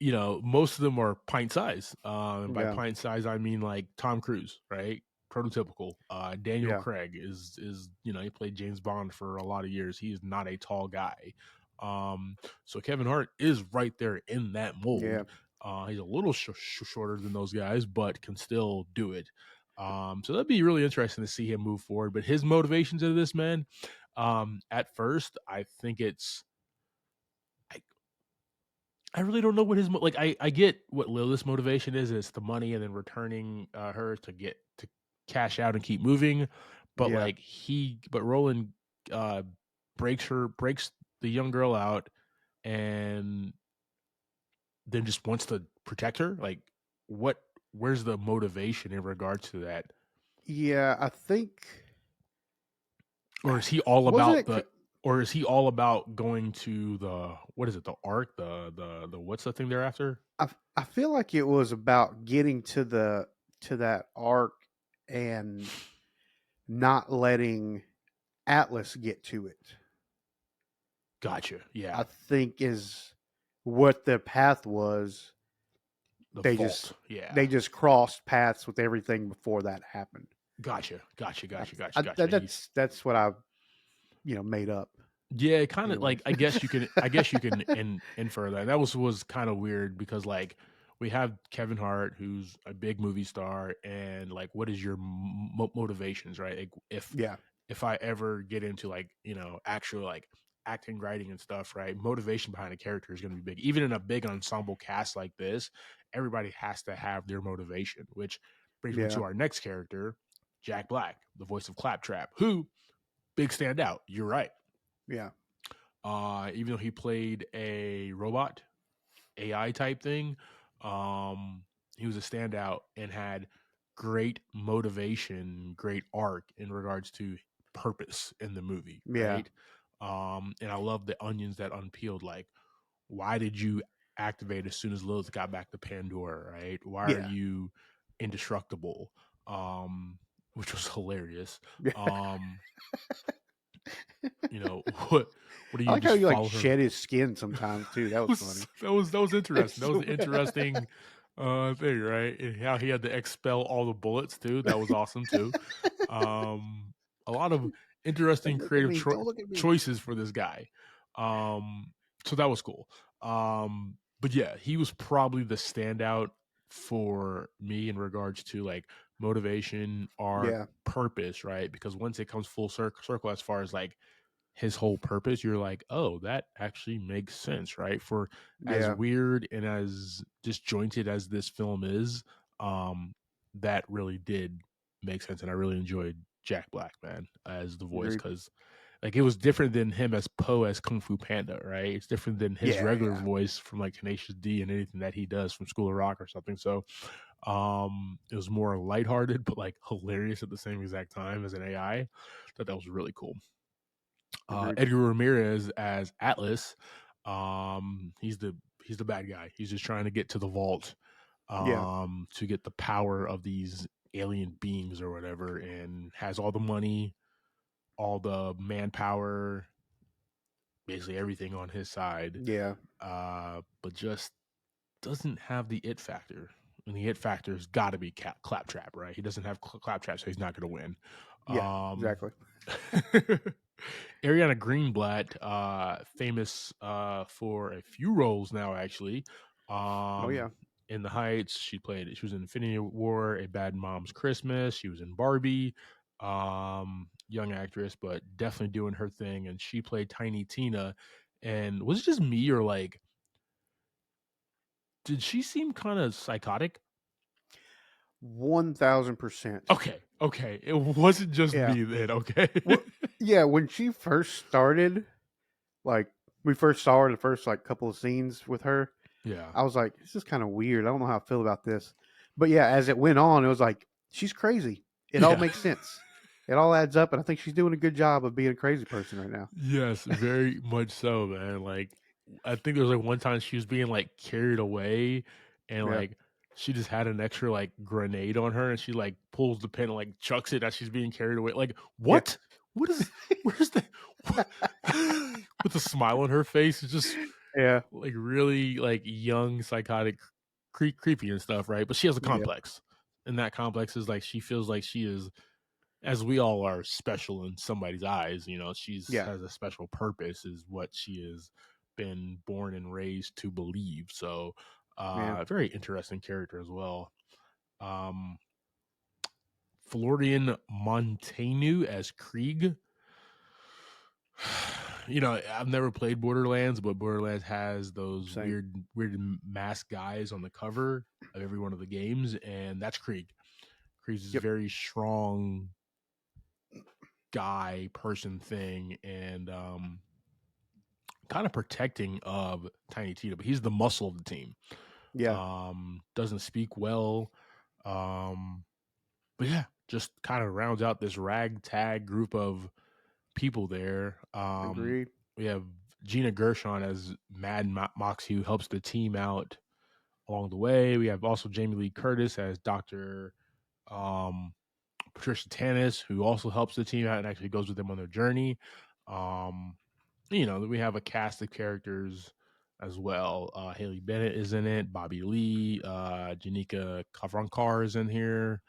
you know, most of them are pint size. And by Yeah. pint size, I mean like Tom Cruise, right? Prototypical. Daniel Yeah. Craig is you know, he played James Bond for a lot of years. He is not a tall guy. So Kevin Hart is right there in that mold. Yeah. He's a little shorter than those guys, but can still do it. So that'd be really interesting to see him move forward. But his motivations of this, man, at first, I think it's I really don't know what his like. I get what Lilith's motivation is. It's the money and then returning her to get to cash out and keep moving. But Yeah. like but Roland breaks the young girl out and then just wants to protect her. Like where's the motivation in regards to that? Yeah, I think. Or is he all Wasn't about it the? Or is he all about going to the what is it? The Ark? The what's the thing they're after? I feel like it was about getting to that arc and not letting Atlas get to it. Gotcha. Yeah. I think is what the path was. The They vault. Yeah. they just crossed paths with everything before that happened. Gotcha. That's what I made up. Yeah, kind of Anyways. like I guess you can infer that. That was kind of weird because like we have Kevin Hart, who's a big movie star, and like, what is your motivations, right? Like if I ever get into like actual like acting, writing, and stuff, right? Motivation behind a character is going to be big. Even in a big ensemble cast like this, everybody has to have their motivation, which brings me to our next character, Jack Black, the voice of Claptrap, who big standout. You're right. Yeah. Even though he played a robot, AI type thing, he was a standout and had great motivation, great arc in regards to purpose in the movie. Yeah. Right? And I love the onions that unpeeled. Like, why did you activate as soon as Lilith got back to Pandora? Right? Why are you indestructible? Which was hilarious. What do you? I like how you like follow her? shed his skin sometimes too. That was funny. That was interesting. That was an interesting thing, right? And how he had to expel all the bullets too. That was awesome too. A lot of interesting creative choices for this guy. So that was cool. But yeah, he was probably the standout for me in regards to like motivation or purpose, right? Because once it comes full circle as far as like his whole purpose, you're like, oh, that actually makes sense, right? For as weird and as disjointed as this film is, that really did make sense, and I really enjoyed Jack Black, man, as the voice, because like it was different than him as Poe as Kung Fu Panda, right? It's different than his regular voice from like Tenacious D and anything that he does from School of Rock or something. So it was more lighthearted but like hilarious at the same exact time as an AI. That was really cool. Edgar Ramirez as Atlas. He's the bad guy. He's just trying to get to the vault to get the power of these alien beings or whatever, and has all the money, all the manpower, basically everything on his side. But just doesn't have the it factor. And the it factor's got to be Claptrap, right? He doesn't have Claptrap, so he's not going to win. Exactly. Ariana Greenblatt, famous for a few roles now, actually. In The Heights, she was in Infinity War, A Bad Mom's Christmas. She was in Barbie. Young actress, but definitely doing her thing. And she played Tiny Tina. And was it just me, or like, did she seem kind of psychotic? 1000%. Okay. It wasn't just me then. Okay. When she first started, like we first saw her the first like couple of scenes with her. I was like, this is kind of weird. I don't know how I feel about this. But as it went on, it was like, she's crazy. It all makes sense. It all adds up, and I think she's doing a good job of being a crazy person right now. Yes, very much so, man. Like, I think there was like one time she was being like carried away, and like she just had an extra like grenade on her, and she like pulls the pin and like chucks it as she's being carried away. Like what? What is? Where's the? With a smile on her face, it's just like really like young, psychotic, creepy and stuff, right? But she has a complex, and that complex is like she feels like she is, as we all are, special in somebody's eyes. You know, she's has a special purpose, is what she has been born and raised to believe. So, very interesting character as well. Florian Montaigne as Krieg. You know, I've never played Borderlands, but Borderlands has those weird masked guys on the cover of every one of the games, and that's Krieg. Krieg's a very strong guy, person thing, and kind of protecting of Tiny Tito, but he's the muscle of the team. Doesn't speak well, but yeah, just kind of rounds out this ragtag group of people there. Agreed. We have Gina Gershon as Mad Moxie, who helps the team out along the way. We have also Jamie Lee Curtis as Dr. Patricia Tannis, who also helps the team out and actually goes with them on their journey. You know, we have a cast of characters as well. Haley Bennett is in it. Bobby Lee, Janika Kavrankar is in here.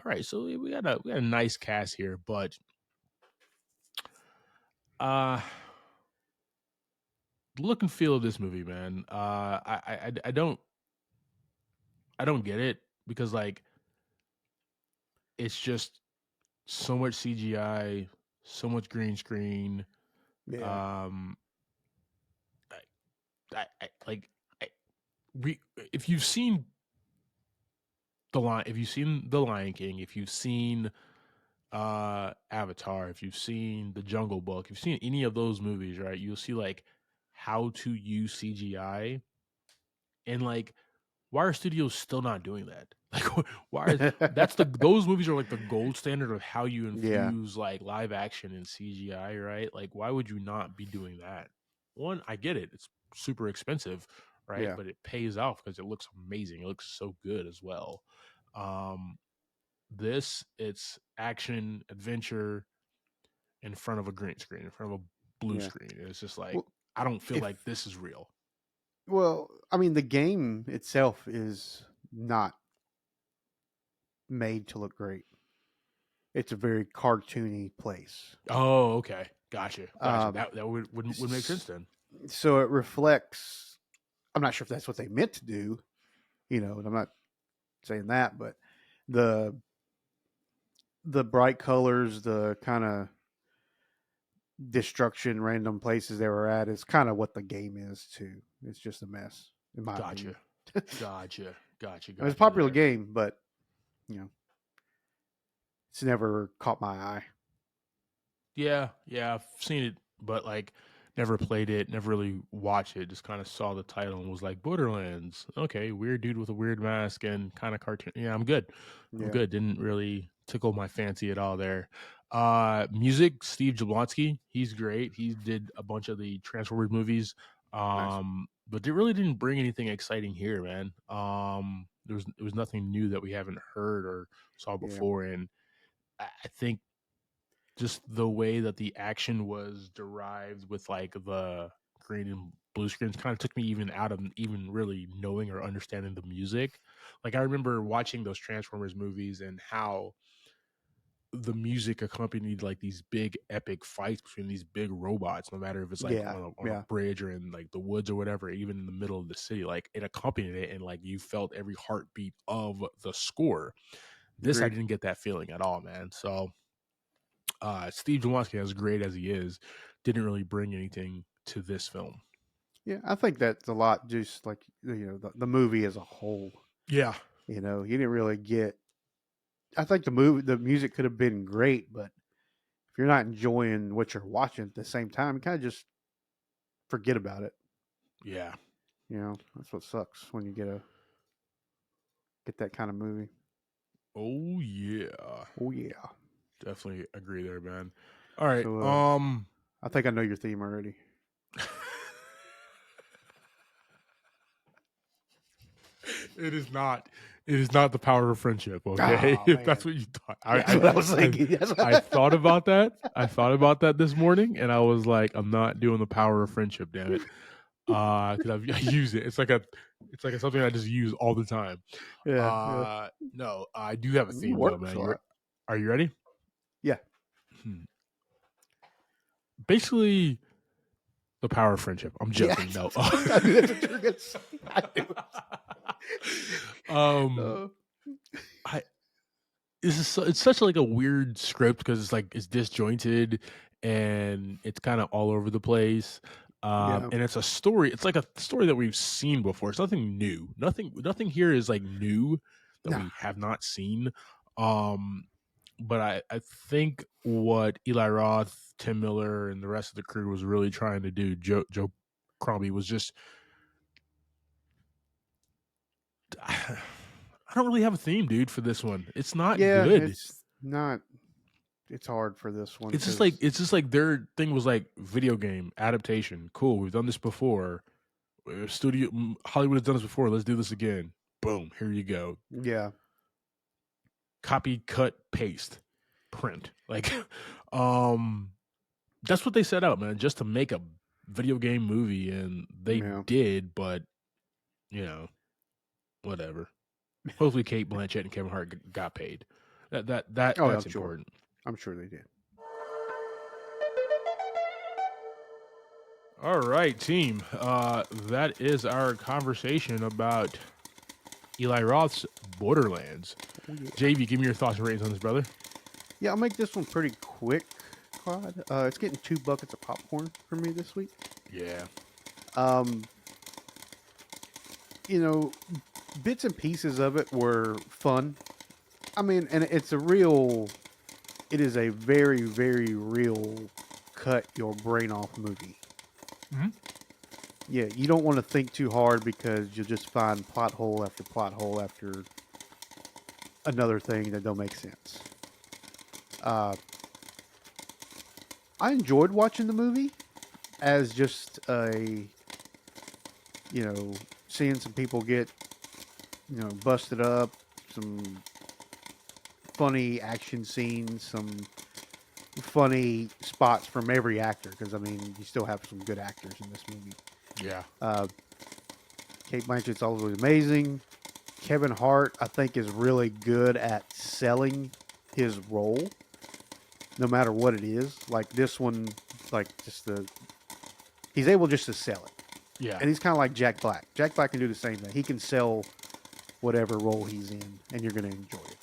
Right, so we got a nice cast here, but the look and feel of this movie, man. I don't get it, because like it's just so much CGI, so much green screen. If you've seen The Lion King, if you've seen Avatar, if you've seen The Jungle Book, if you've seen any of those movies, right, you'll see like how to use CGI, and like, why are studios still not doing that? Like, why? Those movies are like the gold standard of how you infuse like live action and CGI, right? Like, why would you not be doing that? One, I get it; it's super expensive, right? But it pays off because it looks amazing. It looks so good as well. It's action adventure in front of a green screen, in front of a blue screen. It's just like, I don't feel like this is real. Well, I mean, the game itself is not made to look great. It's a very cartoony place. Oh, okay, gotcha. That would make sense then. So it reflects. I'm not sure if that's what they meant to do, you know. And I'm not saying that, but the bright colors, the kind of destruction, random places they were at, is kind of what the game is too. It's just a mess, in my opinion. Gotcha. It was a popular game, but you know, it's never caught my eye. Yeah, I've seen it, but like never played it, never really watched it. Just kind of saw the title and was like, Borderlands. Okay, weird dude with a weird mask and kind of cartoon. Yeah, I'm good. I'm good. Didn't really tickle my fancy at all there. Music, Steve Jablonsky. He's great. He did a bunch of the Transformers movies. But they really didn't bring anything exciting here, man. There was nothing new that we haven't heard or saw before, and I think just the way that the action was derived with like the green and blue screens kind of took me even out of even really knowing or understanding the music. Like, I remember watching those Transformers movies and how the music accompanied like these big epic fights between these big robots, no matter if it's like on a bridge or in like the woods or whatever, even in the middle of the city. Like, it accompanied it, and like you felt every heartbeat of the score. This, I didn't get that feeling at all, man. So Steve Jablonsky, as great as he is, didn't really bring anything to this film. Yeah, I think that's a lot just like, you know, the movie as a whole. Yeah. You know, you didn't really get. I think the music could have been great, but if you're not enjoying what you're watching at the same time, you kind of just forget about it. Yeah. You know, that's what sucks when you get that kind of movie. Oh yeah. Oh yeah. Definitely agree there, man. All right. So, I think I know your theme already. It is not. It is not the power of friendship. Okay, Oh, if that's man. what you thought. That's what I was thinking. I thought about that. I thought about that this morning, and I was like, I'm not doing the power of friendship. Damn it, because I use it. It's like something I just use all the time. Yeah. No, I do have a theme though, Works man. a lot. Are you ready? Yeah. Basically, the power of friendship. I'm joking. No. I knew that's what you were gonna say. I knew it. It's such like a weird script because it's like it's disjointed and it's kind of all over the place. And it's a story. It's like a story that we've seen before. It's nothing new. Nothing here is like new that we have not seen. But I think what Eli Roth, Tim Miller, and the rest of the crew was really trying to do, Joe Crombie, was just I don't really have a theme, dude, for this one. It's not good. It's not. It's hard for this one. It's just like their thing was like video game adaptation. Cool, we've done this before. Hollywood has done this before. Let's do this again. Boom, here you go. Yeah. Copy, cut, paste, print. Like, that's what they set out, man, just to make a video game movie, and they did. But whatever. Hopefully, Kate Blanchett and Kevin Hart got paid. That's important. I'm sure they did. All right, team. That is our conversation about Eli Roth's Borderlands. JV, give me your thoughts and ratings on this, brother. Yeah, I'll make this one pretty quick, Claude. It's getting 2 buckets of popcorn for me this week. Yeah. Bits and pieces of it were fun. I mean, and it is a very, very real cut your brain off movie. Mm-hmm. Yeah, you don't want to think too hard because you'll just find plot hole after another thing that don't make sense. I enjoyed watching the movie as just seeing some people get, busted up, some funny action scenes, some funny spots from every actor, because I mean you still have some good actors in this movie. Yeah. Kate Blanchett's always amazing. Kevin Hart, I think, is really good at selling his role, no matter what it is. Like this one, he's able just to sell it. Yeah. And he's kind of like Jack Black. Jack Black can do the same thing. He can sell whatever role he's in, and you're going to enjoy it.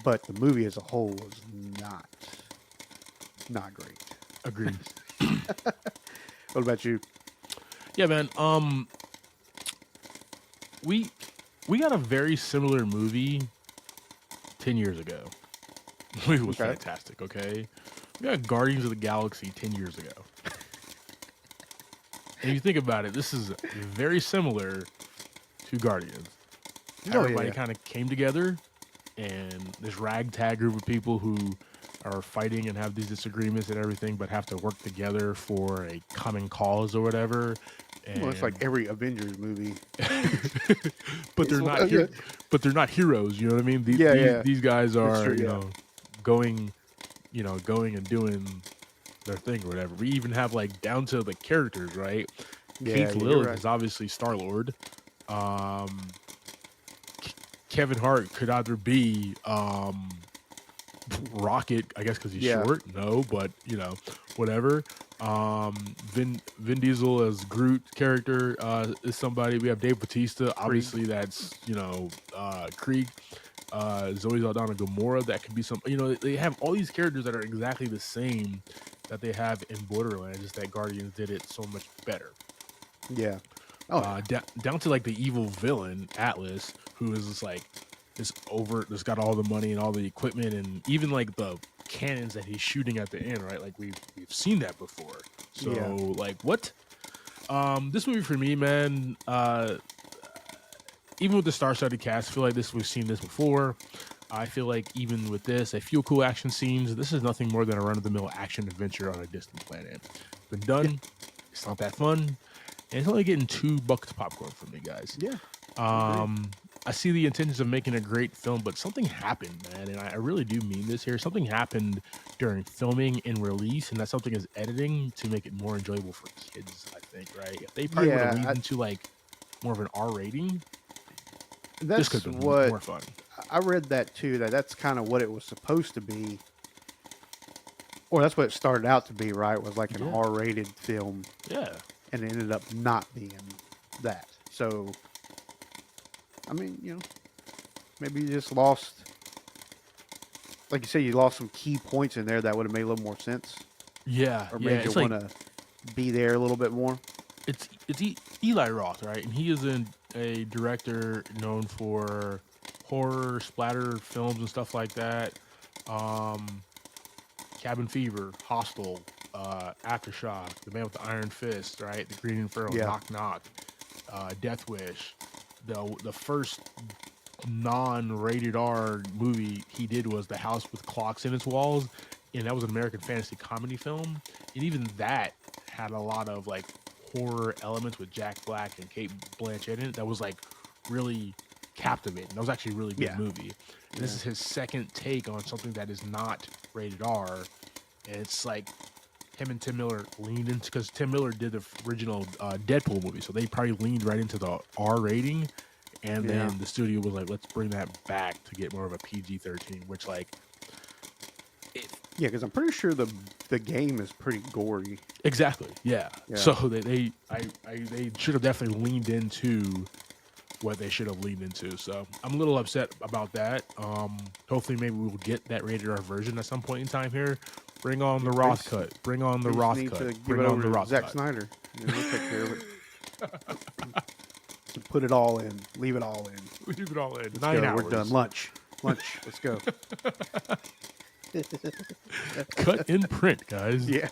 But the movie as a whole was not great. Agreed. What about you? Yeah, man. We got a very similar movie 10 years ago. The movie was fantastic, okay? We got Guardians of the Galaxy 10 years ago. And if you think about it, this is very similar to Guardians. Everybody kind of came together, and this ragtag group of people who are fighting and have these disagreements and everything, but have to work together for a common cause or whatever. And Well, it's like every Avengers movie. but they're not but they're not heroes, you know what I mean? These guys are, going and doing their thing or whatever. We even have like down to the characters, right? Keith Lilith is obviously Star-Lord. Kevin Hart could either be Rocket, I guess, because he's short. No, but whatever. Vin Diesel as Groot character is somebody. We have Dave Bautista, obviously that's Krieg. Zoe Saldana Gamora, that could be some. They have all these characters that are exactly the same that they have in Borderlands. Just that Guardians did it so much better. Yeah. Down to like the evil villain Atlas, who is just like that's got all the money and all the equipment and even like the cannons that he's shooting at the end, right? Like we've seen that before. So like what? This movie for me, man, even with the star-studded cast, I feel like we've seen this before. I feel like even with this, a few cool action scenes. This is nothing more than a run-of-the-mill action adventure on a distant planet. It's been done. It's not that fun. And it's only getting $2 popcorn from me, guys. Yeah. I see the intentions of making a great film, but something happened, man, and I really do mean this here. Something happened during filming and release, and that something is editing to make it more enjoyable for kids, I think, right? If they probably would have leaned into like more of an R rating, this could have been more fun. I read that too, that's kind of what it was supposed to be. Or that's what it started out to be, right? It was like an R-rated film. Yeah. And it ended up not being that. So, I mean, maybe you just lost, like you said, you lost some key points in there that would have made a little more sense. Yeah. Or made you want to be there a little bit more. It's Eli Roth, right? And he is a director known for horror, splatter films and stuff like that. Cabin Fever, Hostel, Aftershock, The Man with the Iron Fist, right? The Green Inferno, Knock Knock, Death Wish. The first non-rated R movie he did was The House with Clocks in Its Walls, and that was an American fantasy comedy film. And even that had a lot of like horror elements with Jack Black and Cate Blanchett in it. That was like really captivating. That was actually a really good movie. And this is his second take on something that is not rated R. And it's like him and Tim Miller leaned into, because Tim Miller did the original Deadpool movie, so they probably leaned right into the R rating. And then the studio was like, let's bring that back to get more of a PG-13, which like... Yeah, because I'm pretty sure the game is pretty gory. Exactly, yeah. So they should have definitely leaned into what they should have leaned into. So I'm a little upset about that. Hopefully maybe we'll get that rated R version at some point in time here. Bring on the Roth cut. Bring on the Roth cut. Bring on the Roth cut. Zack Snyder. And we'll take care of it. Put it all in. Leave it all in. Leave it all in. Let's 9 go. hours. We're done. Lunch. Let's go. Cut in print, guys. Yeah.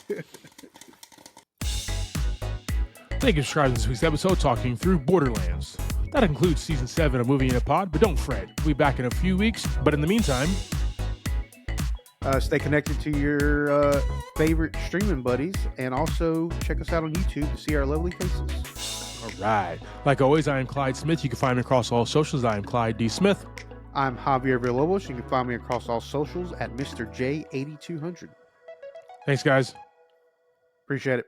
Thank you for subscribing to this week's episode, talking through Borderlands. That includes Season 7 of Movie in a Pod, but don't fret. We'll be back in a few weeks. But in the meantime... stay connected to your favorite streaming buddies, and also check us out on YouTube to see our lovely faces. All right. Like always, I am Clyde Smith. You can find me across all socials. I am Clyde D. Smith. I'm Javier Villalobos. You can find me across all socials at Mr. J8200. Thanks, guys. Appreciate it.